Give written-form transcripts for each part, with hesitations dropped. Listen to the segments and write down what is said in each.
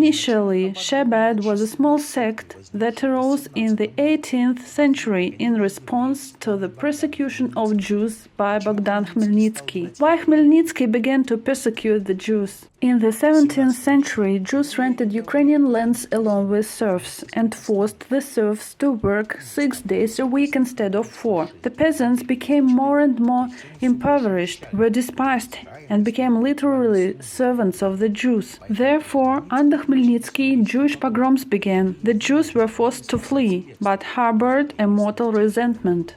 Initially, Chabad was a small sect that arose in the 18th century in response to the persecution of Jews by Bogdan Khmelnytsky. Why Khmelnytsky began to persecute the Jews? In the 17th century, Jews rented Ukrainian lands along with serfs and forced the serfs to work 6 days a week instead of 4. The peasants became more and more impoverished, were despised, and became literally servants of the Jews. Therefore, under Khmelnytsky, Jewish pogroms began. The Jews were forced to flee, but harbored a mortal resentment.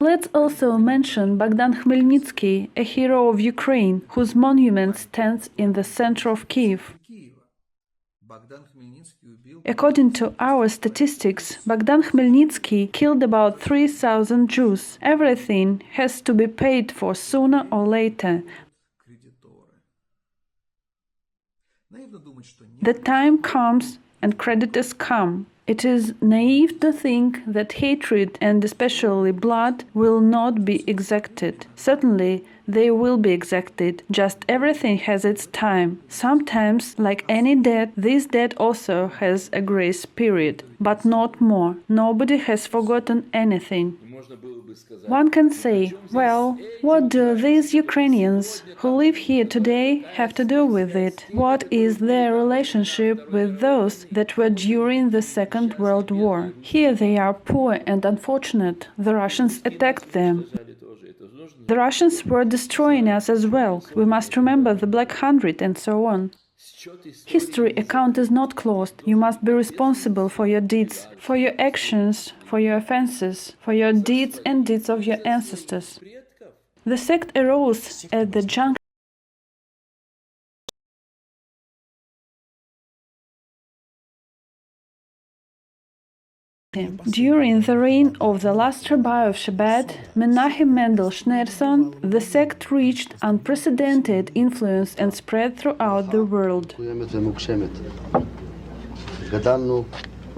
Let's also mention Bogdan Khmelnytsky, a hero of Ukraine, whose monument stands in the center of Kiev. According to our statistics, Bogdan Khmelnytsky killed about 3,000 Jews. Everything has to be paid for sooner or later. The time comes and creditors come. It is naive to think that hatred, and especially blood, will not be exacted. Certainly, they will be exacted, just everything has its time. Sometimes, like any debt, this debt also has a grace period, but not more. Nobody has forgotten anything. One can say, well, what do these Ukrainians who live here today have to do with it? What is their relationship with those that were during the Second World War? Here they are poor and unfortunate. The Russians attacked them. The Russians were destroying us as well. We must remember the Black Hundred and so on. History account is not closed. You must be responsible for your deeds, for your actions, for your offenses, for your deeds and deeds of your ancestors. The sect arose at the junction during the reign of the last rabbi of Chabad, Menachem Mendel Schneerson. The sect reached unprecedented influence and spread throughout the world. גדלנו,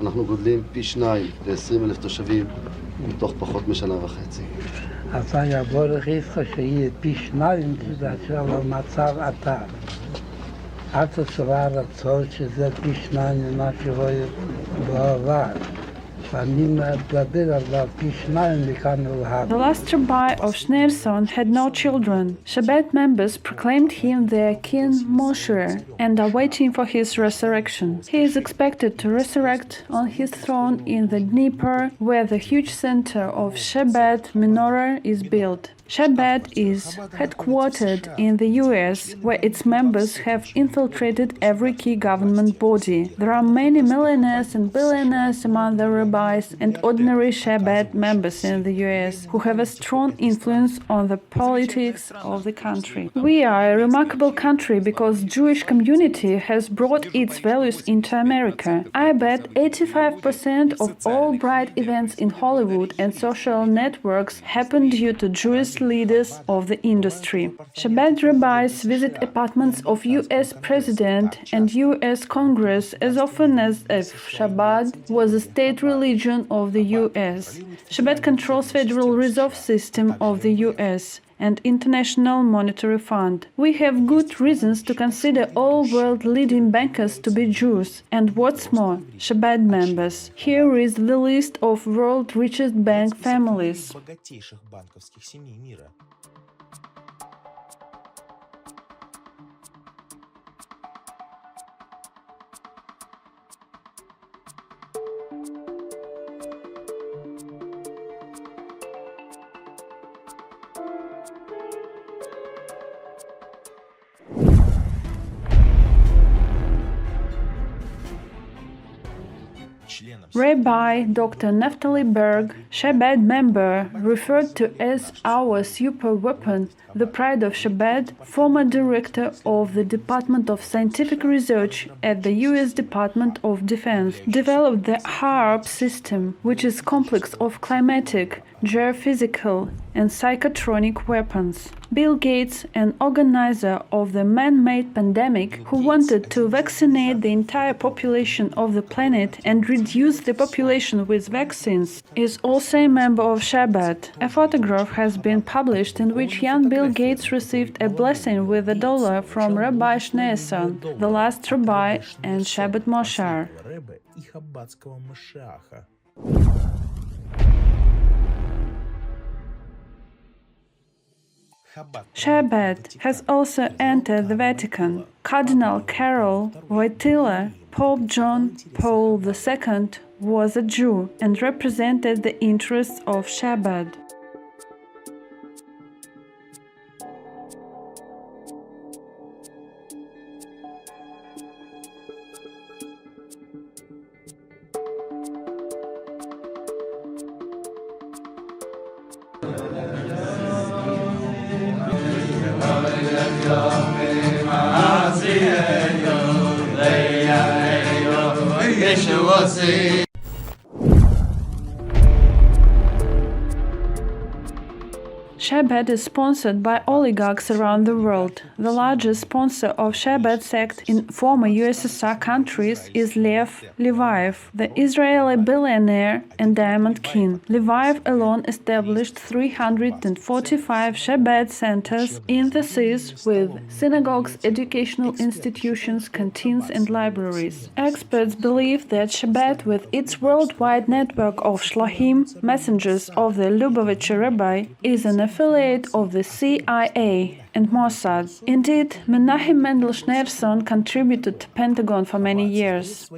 אנחנו גודלים פי 2 ל-20,000 תושבים בתוך פחות משנה וחצי. אז היה בורך איתך שיהיה פי 2 של המצב אתה. עד הצבא רצות שזה פי 2 ממה שרואה בעבר. The last rabbi of Schneerson had no children. Chabad members proclaimed him their king Moshe and are waiting for his resurrection. He is expected to resurrect on his throne in the Dnieper, where the huge center of Chabad menorah is built. Chabad is headquartered in the US, where its members have infiltrated every key government body. There are many millionaires and billionaires among the rabbis and ordinary Chabad members in the US who have a strong influence on the politics of the country. We are a remarkable country because Jewish community has brought its values into America. I bet 85% of all bright events in Hollywood and social networks happen due to Jewish leaders of the industry. Chabad rabbis visit apartments of US President and US Congress as often as if Chabad was a state religion of the US. Chabad controls Federal Reserve System of the US and International Monetary Fund. We have good reasons to consider all world leading bankers to be Jews, and what's more, Chabad members. Here is the list of world richest bank families. Rabbi Dr. Naftali Berg, Chabad member, referred to as our super weapon, the pride of Chabad, former director of the Department of Scientific Research at the US Department of Defense, developed the HAARP system, which is complex of climatic, geophysical, and psychotronic weapons. Bill Gates, an organizer of the man-made pandemic who wanted to vaccinate the entire population of the planet and reduce the population with vaccines, is also a member of Chabad. A photograph has been published in which young Bill Gates received a blessing with $1 from Rabbi Schneerson, the last rabbi and Chabad Mosher. Chabad has also entered the Vatican. Cardinal Karol Wojtyla, Pope John Paul II, was a Jew and represented the interests of Chabad. Chabad is sponsored by oligarchs around the world. The largest sponsor of Chabad sect in former USSR countries is Lev Levayev, the Israeli billionaire and diamond king. Levayev alone established 345 Chabad centers in the cities with synagogues, educational institutions, canteens and libraries. Experts believe that Chabad, with its worldwide network of shlohim, messengers of the Lubavitch rabbi, is an affiliate of the CIA and Mossad. Indeed, Menachem Mendel Schneerson contributed to Pentagon for many years.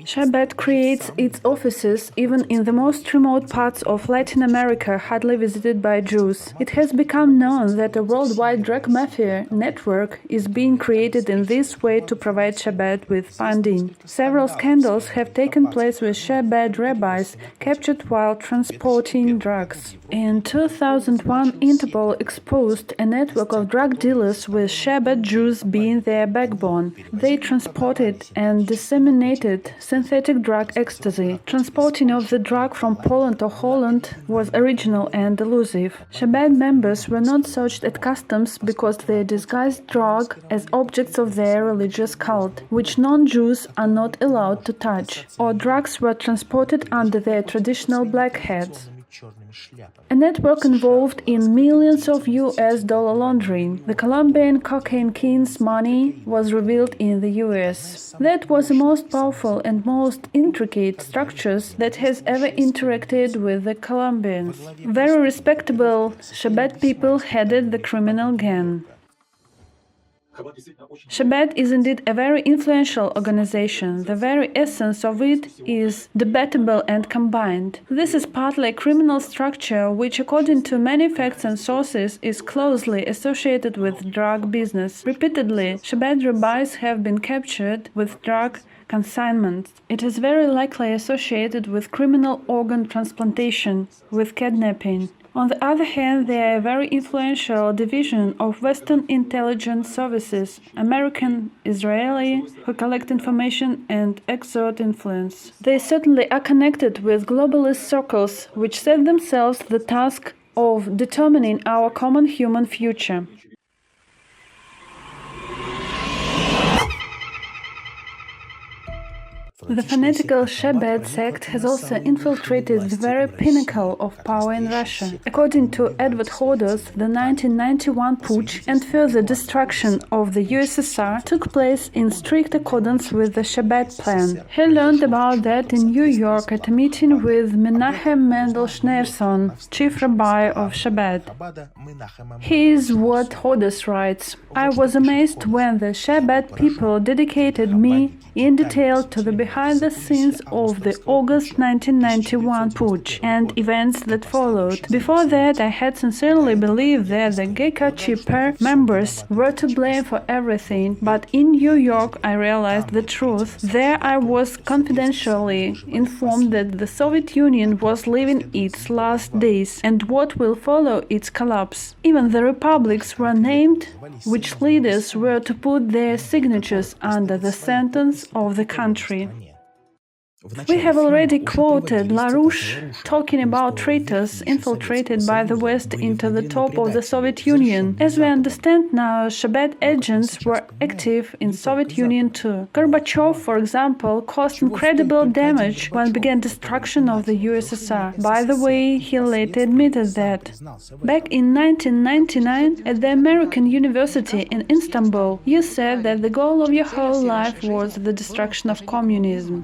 Chabad creates its offices even in the most remote parts of Latin America hardly visited by Jews. It has become known that a worldwide drug mafia network is being created in this way to provide Chabad with funding. Several scandals have taken place with Chabad rabbis captured while transporting drugs. In 2001, Interpol exposed a network of drug dealers with Chabad Jews being their backbone. They transported and disseminated synthetic drug ecstasy. Transporting of the drug from Poland to Holland was original and elusive. Chabad members were not searched at customs because they disguised drug as objects of their religious cult, which non-Jews are not allowed to touch, or drugs were transported under their traditional black hats. A network involved in millions of US dollar laundering. The Colombian cocaine king's money was revealed in the US. That was the most powerful and most intricate structures that has ever interacted with the Colombians. Very respectable Chabad people headed the criminal gang. Chabad is indeed a very influential organization. The very essence of it is debatable and combined. This is partly a criminal structure which, according to many facts and sources, is closely associated with drug business. Repeatedly, Chabad rabbis have been captured with drug consignments. It is very likely associated with criminal organ transplantation, with kidnapping. On the other hand, they are a very influential division of Western intelligence services, American, Israeli, who collect information and exert influence. They certainly are connected with globalist circles, which set themselves the task of determining our common human future. The fanatical Chabad sect has also infiltrated the very pinnacle of power in Russia. According to Edward Hodor's, the 1991 putsch and further destruction of the USSR took place in strict accordance with the Chabad plan. He learned about that in New York at a meeting with Menachem Mendel Schneerson, chief rabbi of Chabad. Here's what Hodor writes: I was amazed when the Chabad people dedicated me in detail to the behind-the-scenes of the August 1991 putsch and events that followed. Before that, I had sincerely believed that the GKChP members were to blame for everything, but in New York I realized the truth. There I was confidentially informed that the Soviet Union was living its last days and what will follow its collapse. Even the republics were named, which leaders were to put their signatures under the sentence of the country. We have already quoted LaRouche talking about traitors infiltrated by the West into the top of the Soviet Union. As we understand now, Chabad agents were active in Soviet Union too. Gorbachev, for example, caused incredible damage when began destruction of the USSR. By the way, he later admitted that. Back in 1999, at the American University in Istanbul, you said that the goal of your whole life was the destruction of communism.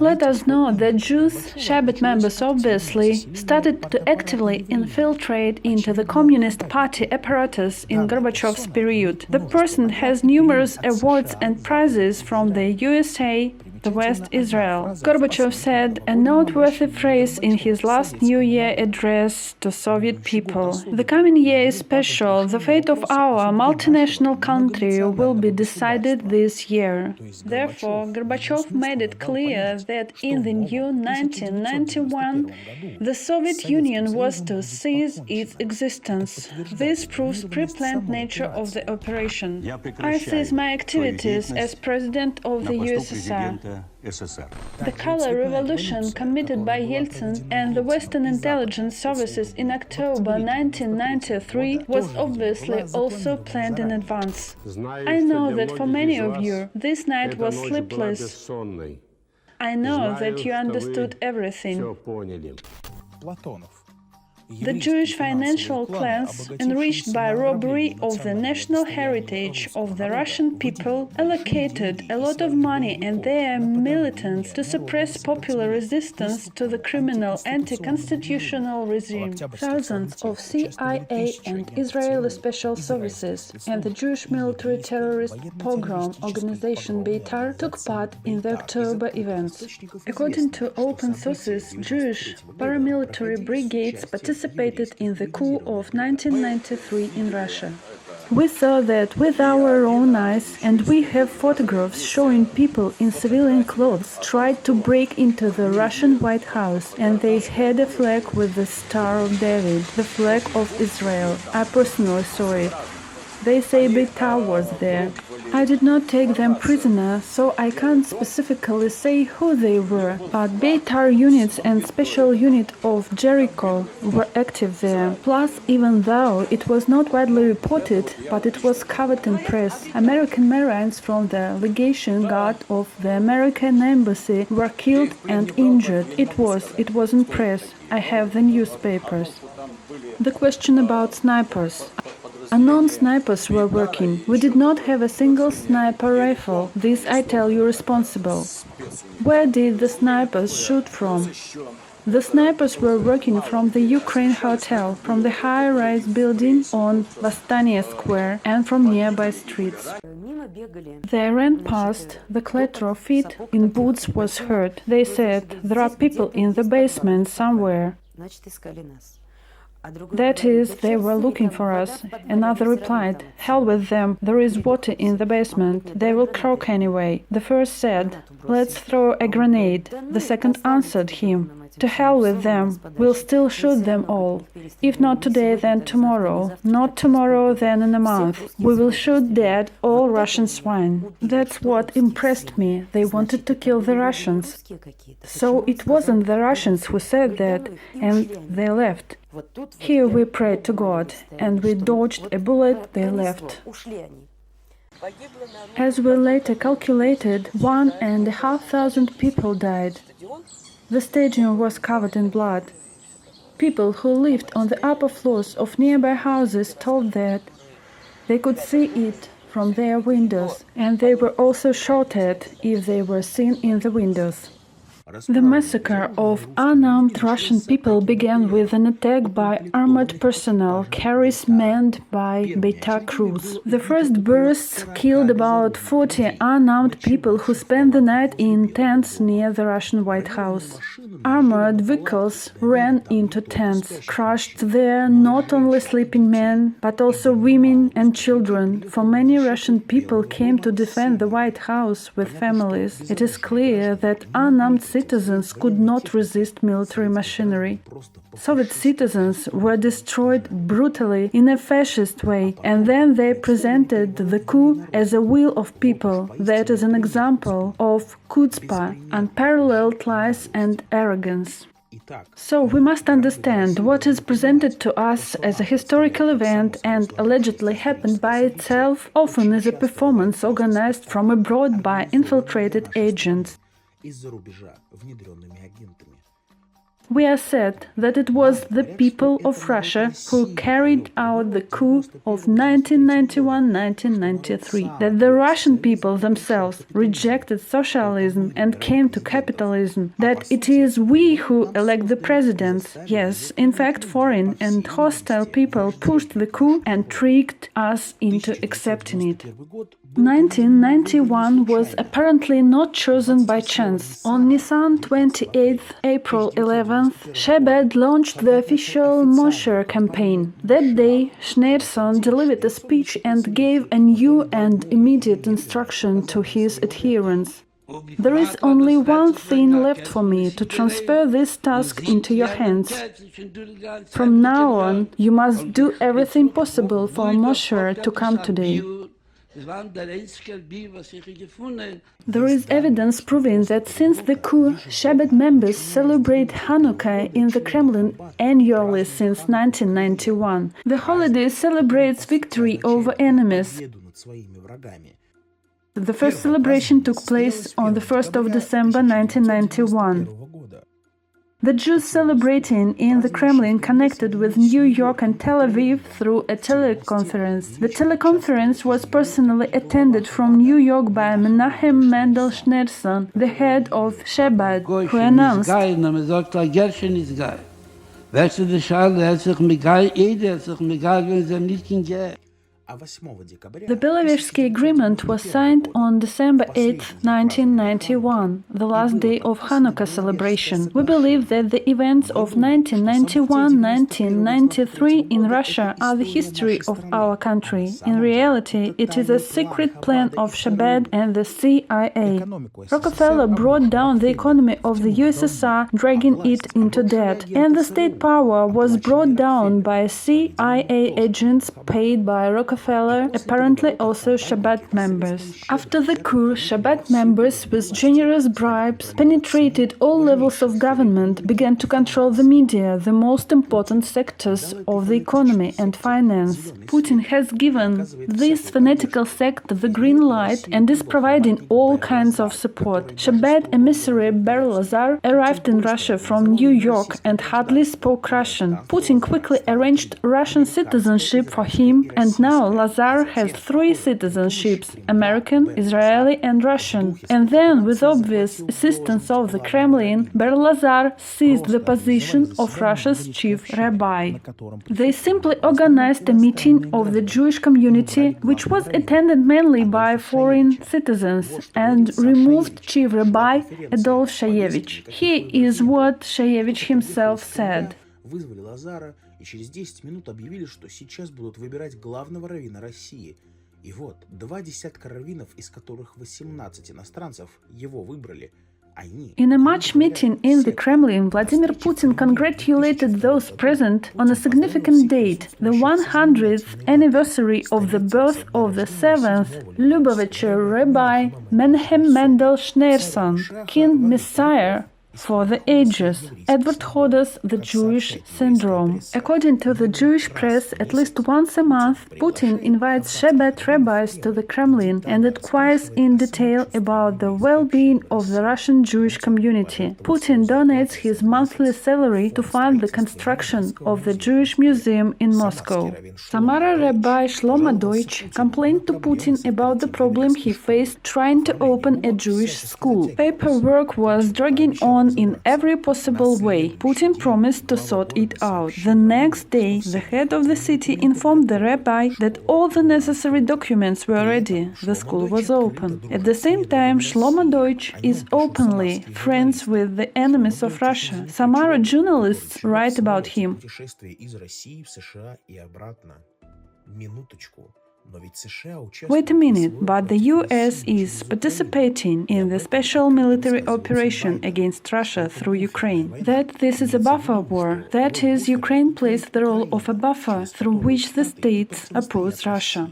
Let us know that Jews, Chabad members obviously, started to actively infiltrate into the Communist Party apparatus in Gorbachev's period. The person has numerous awards and prizes from the USA, the West, Israel. Gorbachev said a noteworthy phrase in his last New Year address to Soviet people. The coming year is special. The fate of our multinational country will be decided this year. Therefore, Gorbachev made it clear that in the new 1991, the Soviet Union was to cease its existence. This proves pre-planned nature of the operation. I cease my activities as President of the USSR. The color revolution committed by Yeltsin and the Western intelligence services in October 1993 was obviously also planned in advance. I know that for many of you, this night was sleepless. I know that you understood everything. The Jewish financial class, enriched by robbery of the national heritage of the Russian people, allocated a lot of money and their militants to suppress popular resistance to the criminal anti-constitutional regime. Thousands of CIA and Israeli special services and the Jewish military terrorist pogrom organization Beitar took part in the October events. According to open sources, Jewish paramilitary brigades participated in the coup of 1993 in Russia. We saw that with our own eyes, and we have photographs showing people in civilian clothes tried to break into the Russian White House, and they had a flag with the Star of David, the flag of Israel. I personally saw it. They say Beitar was there. I did not take them prisoner, so I can't specifically say who they were, but Beitar units and special unit of Jericho were active there. Plus, even though it was not widely reported, but it was covered in press, American Marines from the legation guard of the American embassy were killed and injured. It was in press. I have the newspapers. The question about snipers. Unknown snipers were working. We did not have a single sniper rifle. This I tell you responsible. Where did the snipers shoot from? The snipers were working from the Ukraine Hotel, from the high-rise building on Vastania Square, and from nearby streets. They ran past. The clatter of feet in boots was heard. They said, "There are people in the basement somewhere." That is, they were looking for us. Another replied, "Hell with them, there is water in the basement. They will croak anyway." The first said, "Let's throw a grenade." The second answered him, "To hell with them, we'll still shoot them all. If not today, then tomorrow. Not tomorrow, then in a month. We will shoot dead all Russian swine." That's what impressed me. They wanted to kill the Russians. So it wasn't the Russians who said that, and they left. Here we prayed to God, and we dodged a bullet, they left. As we later calculated, 1,500 people died. The stadium was covered in blood. People who lived on the upper floors of nearby houses told that they could see it from their windows, and they were also shot at if they were seen in the windows. The massacre of unarmed Russian people began with an attack by armored personnel, carriers manned by Beitar crews. The first bursts killed about 40 unarmed people who spent the night in tents near the Russian White House. armored vehicles ran into tents, crushed there not only sleeping men, but also women and children, for many Russian people came to defend the White House with families. It is clear that unarmed citizens could not resist military machinery. Soviet citizens were destroyed brutally in a fascist way, and then they presented the coup as a will of people. That is an example of chutzpah, unparalleled lies and arrogance. So we must understand what is presented to us as a historical event and allegedly happened by itself often is a performance organized from abroad by infiltrated agents. We are said that it was the people of Russia who carried out the coup of 1991-1993, that the Russian people themselves rejected socialism and came to capitalism, that it is we who elect the presidents. Yes, in fact, foreign and hostile people pushed the coup and tricked us into accepting it. 1991 was apparently not chosen by chance. On Nisan 28th, April 11th, Chabad launched the official Mosher campaign. That day, Schneerson delivered a speech and gave a new and immediate instruction to his adherents. There is only one thing left for me, to transfer this task into your hands. From now on, you must do everything possible for Mosher to come today. There is evidence proving that since the coup, Chabad members celebrate Hanukkah in the Kremlin annually since 1991. The holiday celebrates victory over enemies. The first celebration took place on the 1st of December 1991. The Jews celebrating in the Kremlin connected with New York and Tel Aviv through a teleconference. The teleconference was personally attended from New York by Menachem Mendel Schneerson, the head of Chabad, who announced, the Belovežský Agreement was signed on December 8, 1991, the last day of Hanukkah celebration. We believe that the events of 1991-1993 in Russia are the history of our country. In reality, it is a secret plan of Chabad and the CIA. Rockefeller brought down the economy of the USSR, dragging it into debt, and the state power was brought down by CIA agents paid by Rockefeller, apparently also Chabad members. After the coup, Chabad members with generous bribes penetrated all levels of government, began to control the media, the most important sectors of the economy and finance. Putin has given this fanatical sect the green light and is providing all kinds of support. Chabad emissary Beryl Lazar arrived in Russia from New York and hardly spoke Russian. Putin quickly arranged Russian citizenship for him, and now Lazar has 3 citizenships: American, Israeli and Russian. And then, with obvious assistance of the Kremlin, Beryl Lazar seized the position of Russia's chief rabbi. They simply organized a meeting of the Jewish community, which was attended mainly by foreign citizens, and removed chief rabbi Adolf Shayevich. Here is what Shayevich himself said. Вызвали Лазара и через 10 минут объявили, что сейчас будут выбирать главного раввина России. И вот, 2 десятка раввинов, из которых 18 иностранцев, его выбрали. In a March meeting in the Kremlin, Vladimir Putin congratulated those present on a significant date, the 100th anniversary of the birth of the 7th Lubavitcher Rabbi Menachem Mendel Schneerson, King Messiah for the ages, Edward Hodder's The Jewish Syndrome. According to the Jewish press, at least once a month, Putin invites Chabad rabbis to the Kremlin and inquires in detail about the well-being of the Russian Jewish community. Putin donates his monthly salary to fund the construction of the Jewish Museum in Moscow. Samara Rabbi Shlomo Deutsch complained to Putin about the problem he faced trying to open a Jewish school. Paperwork was dragging on on in every possible way. Putin promised to sort it out. The next day, the head of the city informed the rabbi that all the necessary documents were ready. The school was open. At the same time, Shlomo Deutsch is openly friends with the enemies of Russia. Samara journalists write about him. Wait a minute, but the US is participating in the special military operation against Russia through Ukraine. That this is a buffer war. That is, Ukraine plays the role of a buffer through which the states oppose Russia.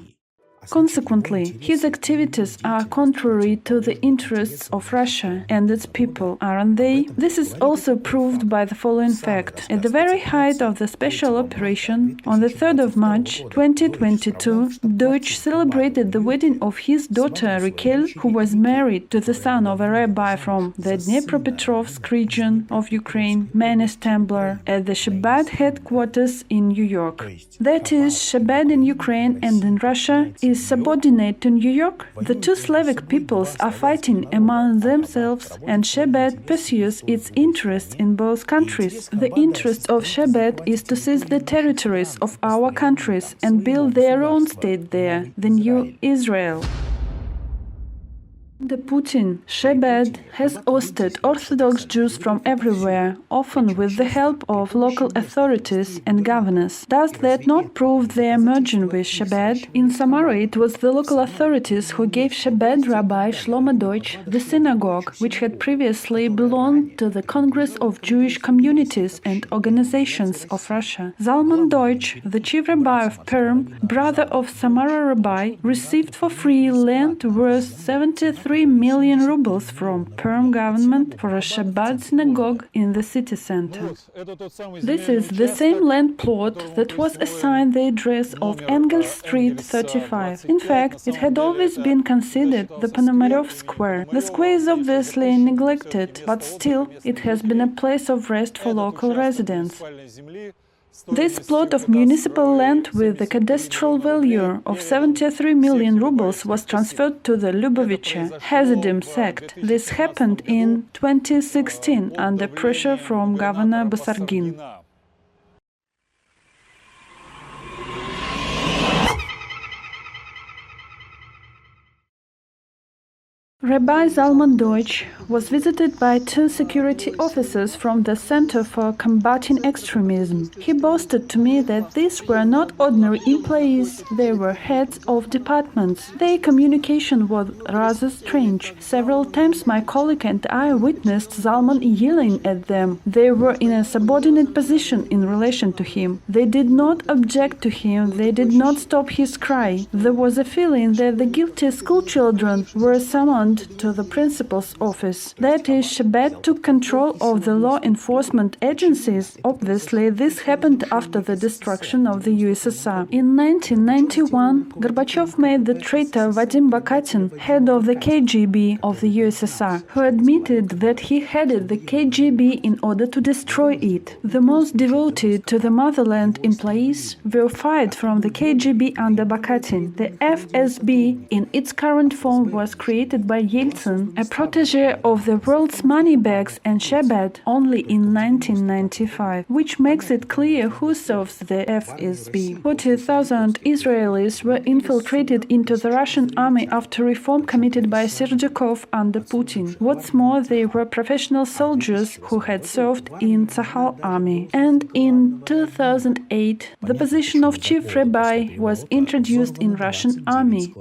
Consequently, his activities are contrary to the interests of Russia and its people, aren't they? This is also proved by the following fact. At the very height of the special operation, on the 3rd of March 2022, Deutsch celebrated the wedding of his daughter Raquel, who was married to the son of a rabbi from the Dnipropetrovsk region of Ukraine, Menes Templar, at the Chabad headquarters in New York. That is, Chabad in Ukraine and in Russia is subordinate to New York? The two Slavic peoples are fighting among themselves, and Chabad pursues its interests in both countries. The interest of Chabad is to seize the territories of our countries and build their own state there, the new Israel. The Putin Chabad has ousted Orthodox Jews from everywhere, often with the help of local authorities and governors. Does that not prove their merging with Chabad? In summary, it was the local authorities who gave Chabad Rabbi Shlomo Deutsch the synagogue, which had previously belonged to the Congress of Jewish Communities and Organizations of Russia. Zalman Deutsch, the chief rabbi of Perm, brother of Samara Rabbi, received for free land worth 73 million rubles from Perm government for a Chabad synagogue in the city center. This is the same land plot that was assigned the address of Engels Street 35. In fact, it had always been considered the Ponomarev Square. The square is obviously neglected, but still it has been a place of rest for local residents. This plot of municipal land with a cadastral value of 73 million rubles was transferred to the Lubavitch Hasidim sect. This happened in 2016 under pressure from Governor Basargin. Rabbi Zalman Deutsch was visited by two security officers from the Center for Combating Extremism. He boasted to me that these were not ordinary employees, they were heads of departments. Their communication was rather strange. Several times my colleague and I witnessed Zalman yelling at them. They were in a subordinate position in relation to him. They did not object to him, they did not stop his cry. There was a feeling that the guilty schoolchildren were summoned to the principal's office. That is, Chabad took control of the law enforcement agencies. Obviously, this happened after the destruction of the USSR. In 1991, Gorbachev made the traitor Vadim Bakatin head of the KGB of the USSR, who admitted that he headed the KGB in order to destroy it. The most devoted to the motherland employees were fired from the KGB under Bakatin. The FSB, in its current form, was created by Yeltsin, a protege of the world's moneybags and Chabad, only in 1995, which makes it clear who serves the FSB. 40,000 Israelis were infiltrated into the Russian army after reform committed by Serdyukov under Putin. What's more, they were professional soldiers who had served in Tzahal army. And in 2008, the position of chief rabbi was introduced in Russian army.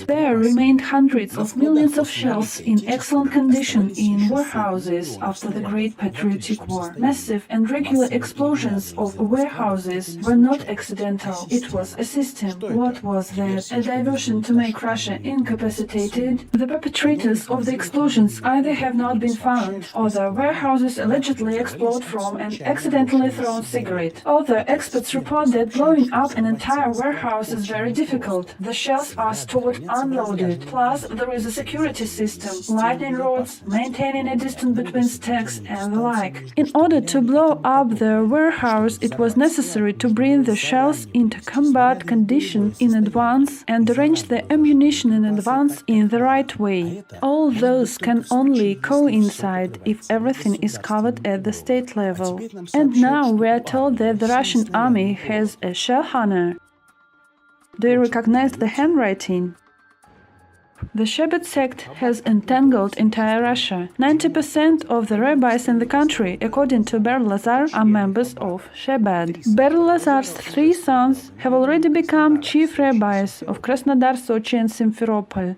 There remained hundreds of millions of shells in excellent condition in warehouses after the Great Patriotic War. Massive and regular explosions of warehouses were not accidental. It was a system. What was that? A diversion to make Russia incapacitated? The perpetrators of the explosions either have not been found, or the warehouses allegedly explode from an accidentally thrown cigarette. Other experts report that blowing up an entire warehouse is very difficult. The shells are stored unloaded. Plus, there is a security security system, lightning rods, maintaining a distance between stacks, and the like. In order to blow up the warehouse, it was necessary to bring the shells into combat condition in advance and arrange the ammunition in advance in the right way. All those can only coincide if everything is covered at the state level. And now we are told that the Russian army has a shell hunter. Do you recognize the handwriting? The Chabad sect has entangled entire Russia. 90% of the rabbis in the country, according to Ber Lazar, are members of Chabad. Ber Lazar's 3 sons have already become chief rabbis of Krasnodar, Sochi and Simferopol.